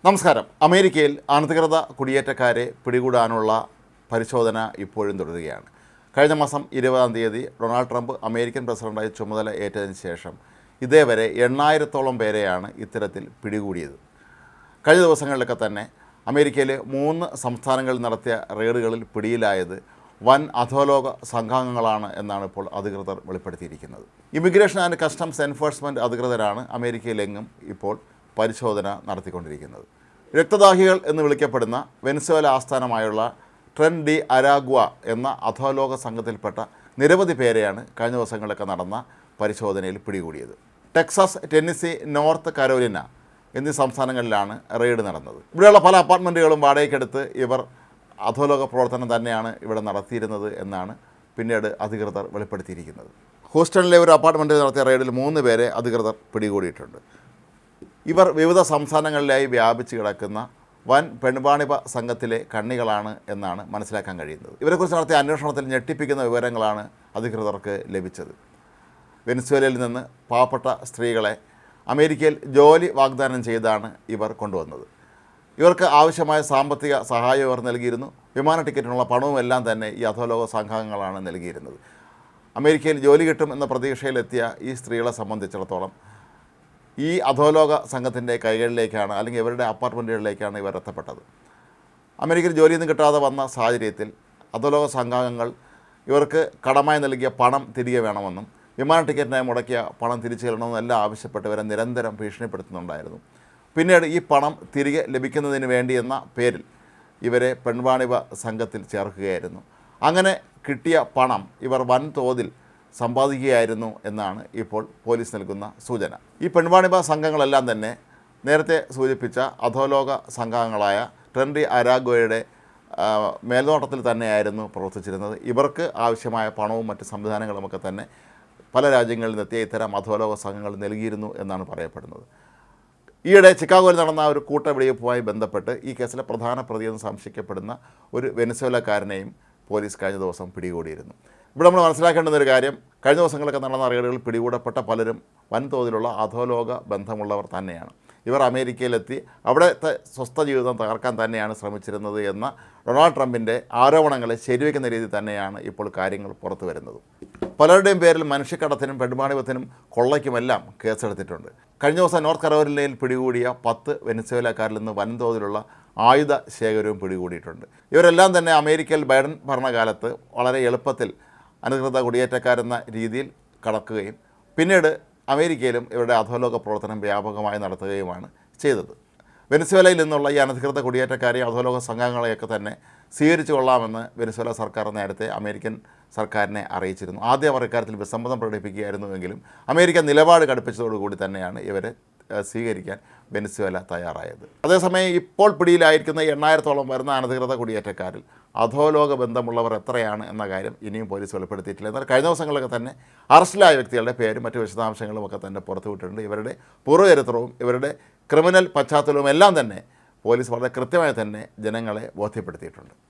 നമസ്കാരം. അമേരിക്കയിൽ അനധികൃത കുടിയേറ്റക്കാരെ പിടികൂടാനുള്ള പരിശോധന ഇപ്പോഴും തുടരുകയാണ്. കഴിഞ്ഞ മാസം 20-ാം തീയതി ഡൊണാൾഡ് ട്രംപ് അമേരിക്കൻ പ്രസിഡന്റായി ചുമതല ഏറ്റതിന് ശേഷം ഇതേവരെ 8,000-ഓളം പേരെയാണ് ഇത്തരത്തിൽ പിടികൂടിയത്. കഴിഞ്ഞ ദിവസങ്ങളിലൊക്കെ തന്നെ അമേരിക്കയിലെ 3 സംസ്ഥാനങ്ങളിൽ നടത്തിയ റെയ്ഡുകളിൽ പിടിയിലായത് വൻ അധോലോക സംഘാംഗങ്ങളാണ് എന്നാണ് ഇപ്പോൾ അധികൃതർ വെളിപ്പെടുത്തിയിരിക്കുന്നത്. ഇമിഗ്രേഷൻ ആൻഡ് കസ്റ്റംസ് എൻഫോഴ്സ്മെൻറ്റ് അധികൃതരാണ് അമേരിക്കയിലെങ്ങും ഇപ്പോൾ പരിശോധന നടത്തിക്കൊണ്ടിരിക്കുന്നത്. രക്തദാഹികൾ എന്ന് വിളിക്കപ്പെടുന്ന വെനസ്വേല ആസ്ഥാനമായുള്ള ട്രെൻ ഡി അരാഗ്വ എന്ന അധോലോക സംഘത്തിൽപ്പെട്ട നിരവധി പേരെയാണ് കഴിഞ്ഞ ദിവസങ്ങളിലൊക്കെ നടന്ന പരിശോധനയിൽ പിടികൂടിയത്. ടെക്സാസ്, ടെന്നസി, നോർത്ത് കരോലിന എന്നീ സംസ്ഥാനങ്ങളിലാണ് റെയ്ഡ് നടന്നത്. ഇവിടെയുള്ള പല അപ്പാർട്ട്മെൻറ്റുകളും വാടകയ്ക്കെടുത്ത് ഇവർ അധോലോക പ്രവർത്തനം തന്നെയാണ് ഇവിടെ നടത്തിയിരുന്നത് എന്നാണ് പിന്നീട് അധികൃതർ വെളിപ്പെടുത്തിയിരിക്കുന്നത്. ഹൂസ്റ്റണിലെ ഒരു അപ്പാർട്ട്മെൻറ്റിൽ നടത്തിയ റെയ്ഡിൽ 3 പേരെ അധികൃതർ പിടികൂടിയിട്ടുണ്ട്. ഇവർ വിവിധ സംസ്ഥാനങ്ങളിലായി വ്യാപിച്ച് കിടക്കുന്ന വൻ പെൺവാണിഭ സംഘത്തിലെ കണ്ണികളാണ് എന്നാണ് മനസ്സിലാക്കാൻ കഴിയുന്നത്. ഇവരെക്കുറിച്ച് നടത്തിയ അന്വേഷണത്തിൽ ഞെട്ടിപ്പിക്കുന്ന വിവരങ്ങളാണ് അധികൃതർക്ക് ലഭിച്ചത്. വെനസ്വേലയിൽ നിന്ന് പാവപ്പെട്ട സ്ത്രീകളെ അമേരിക്കയിൽ ജോലി വാഗ്ദാനം ചെയ്താണ് ഇവർ കൊണ്ടുവന്നത്. ഇവർക്ക് ആവശ്യമായ സാമ്പത്തിക സഹായം ഇവർ നൽകിയിരുന്നു. വിമാന ടിക്കറ്റിനുള്ള പണവുമെല്ലാം തന്നെ ഈ അധോലോക സംഘാംഗങ്ങളാണ് നൽകിയിരുന്നത്. അമേരിക്കയിൽ ജോലി കിട്ടും എന്ന പ്രതീക്ഷയിലെത്തിയ ഈ സ്ത്രീകളെ സംബന്ധിച്ചിടത്തോളം ഈ അധോലോക സംഘത്തിൻ്റെ കൈകളിലേക്കാണ്, അല്ലെങ്കിൽ ഇവരുടെ അപ്പാർട്ട്മെൻറ്റുകളിലേക്കാണ് ഇവർ എത്തപ്പെട്ടത്. അമേരിക്കയിൽ ജോലിയൊന്നും കിട്ടാതെ വന്ന സാഹചര്യത്തിൽ അധോലോക സംഘാംഗങ്ങൾ ഇവർക്ക് കടമായി നൽകിയ പണം തിരികെ വേണമെന്നും വിമാന ടിക്കറ്റിനായി മുടക്കിയ പണം തിരിച്ചു തരണമെന്നും എല്ലാം ആവശ്യപ്പെട്ട് ഇവരെ നിരന്തരം ഭീഷണിപ്പെടുത്തുന്നുണ്ടായിരുന്നു. പിന്നീട് ഈ പണം തിരികെ ലഭിക്കുന്നതിന് വേണ്ടി എന്ന പേരിൽ ഇവരെ പെൺവാണിഭ സംഘത്തിൽ ചേർക്കുകയായിരുന്നു. അങ്ങനെ കിട്ടിയ പണം ഇവർ വൻതോതിൽ സമ്പാദിക്കുകയായിരുന്നു എന്നാണ് ഇപ്പോൾ പോലീസ് നൽകുന്ന സൂചന. ഈ പെൺവാണിഭ സംഘങ്ങളെല്ലാം തന്നെ നേരത്തെ സൂചിപ്പിച്ച അധോലോക സംഘങ്ങളായ ട്രെൻ ഡി അരാഗ്വയുടെ മേൽനോട്ടത്തിൽ തന്നെയായിരുന്നു പ്രവർത്തിച്ചിരുന്നത്. ഇവർക്ക് ആവശ്യമായ പണവും മറ്റ് സംവിധാനങ്ങളുമൊക്കെ തന്നെ പല രാജ്യങ്ങളിൽ നിന്നെത്തിയ ഇത്തരം അധോലോക സംഘങ്ങൾ നൽകിയിരുന്നു എന്നാണ് പറയപ്പെടുന്നത്. ഈയിടെ ചിക്കാഗോയിൽ നടന്ന ഒരു കൂട്ടവെടിവെപ്പുമായി ബന്ധപ്പെട്ട് ഈ കേസിലെ പ്രധാന പ്രതിയെന്ന് സംശയിക്കപ്പെടുന്ന ഒരു വെനസ്വേലക്കാരനെയും പോലീസ് കഴിഞ്ഞ ദിവസം പിടികൂടിയിരുന്നു. ഇവിടെ നമ്മൾ മനസ്സിലാക്കേണ്ടുന്ന ഒരു കാര്യം, കഴിഞ്ഞ ദിവസങ്ങളൊക്കെ നടന്ന റെയ്ഡുകളിൽ പിടികൂടപ്പെട്ട പലരും വൻതോതിലുള്ള അധോലോക ബന്ധമുള്ളവർ തന്നെയാണ്. ഇവർ അമേരിക്കയിലെത്തി അവിടുത്തെ സ്വസ്ഥ ജീവിതം തകർക്കാൻ തന്നെയാണ് ശ്രമിച്ചിരുന്നത് എന്ന ഡൊണാൾഡ് ട്രംപിൻ്റെ ആരോപണങ്ങളെ ശരിവയ്ക്കുന്ന രീതിയിൽ തന്നെയാണ് ഇപ്പോൾ കാര്യങ്ങൾ പുറത്തു വരുന്നത്. പലരുടെയും പേരിൽ മനുഷ്യക്കടത്തിനും പെൺവാണിഭത്തിനും കൊള്ളയ്ക്കുമെല്ലാം കേസെടുത്തിട്ടുണ്ട്. കഴിഞ്ഞ ദിവസം നോർത്ത് കരോലിനയിൽ പിടികൂടിയ 10 വെനസ്വേലക്കാരിൽ നിന്ന് വൻതോതിലുള്ള ആയുധ ശേഖരവും പിടികൂടിയിട്ടുണ്ട്. ഇവരെല്ലാം തന്നെ അമേരിക്കയിൽ ബൈഡൻ ഭരണകാലത്ത് വളരെ എളുപ്പത്തിൽ അനധികൃത കുടിയേറ്റക്കാരെന്ന രീതിയിൽ കടക്കുകയും പിന്നീട് അമേരിക്കയിലും ഇവരുടെ അധോലോക പ്രവർത്തനം വ്യാപകമായി നടത്തുകയുമാണ് ചെയ്തത്. വെനസ്വേലയിൽ നിന്നുള്ള ഈ അനധികൃത കുടിയേറ്റക്കാരെയും അധോലോക സംഘങ്ങളെയൊക്കെ തന്നെ സ്വീകരിച്ചു കൊള്ളാമെന്ന് വെനസ്വേല സർക്കാർ നേരത്തെ അമേരിക്കൻ സർക്കാരിനെ അറിയിച്ചിരുന്നു. ആദ്യം അവർ ഇക്കാര്യത്തിൽ വിസമ്മതം പ്രകടിപ്പിക്കുകയായിരുന്നുവെങ്കിലും അമേരിക്ക നിലപാട് കടുപ്പിച്ചതോടുകൂടി തന്നെയാണ് ഇവരെ സ്വീകരിക്കാൻ വെനസ്വേല തയ്യാറായത്. അതേസമയം ഇപ്പോൾ പിടിയിലായിരിക്കുന്ന 8,000-ഓളം വരുന്ന അനധികൃത കുടിയേറ്റക്കാരിൽ അധോലോക ബന്ധമുള്ളവർ എത്രയാണ് എന്ന കാര്യം ഇനിയും പോലീസ് വെളിപ്പെടുത്തിയിട്ടില്ല. എന്നാൽ കഴിഞ്ഞ ദിവസങ്ങളിലൊക്കെ തന്നെ അറസ്റ്റിലായ വ്യക്തികളുടെ പേരും മറ്റു വിശദാംശങ്ങളും ഒക്കെ തന്നെ പുറത്തുവിട്ടിട്ടുണ്ട്. ഇവരുടെ പൂർവ്വചരിത്രവും ഇവരുടെ ക്രിമിനൽ പശ്ചാത്തലവും എല്ലാം തന്നെ പോലീസ് വളരെ കൃത്യമായി തന്നെ ജനങ്ങളെ ബോധ്യപ്പെടുത്തിയിട്ടുണ്ട്.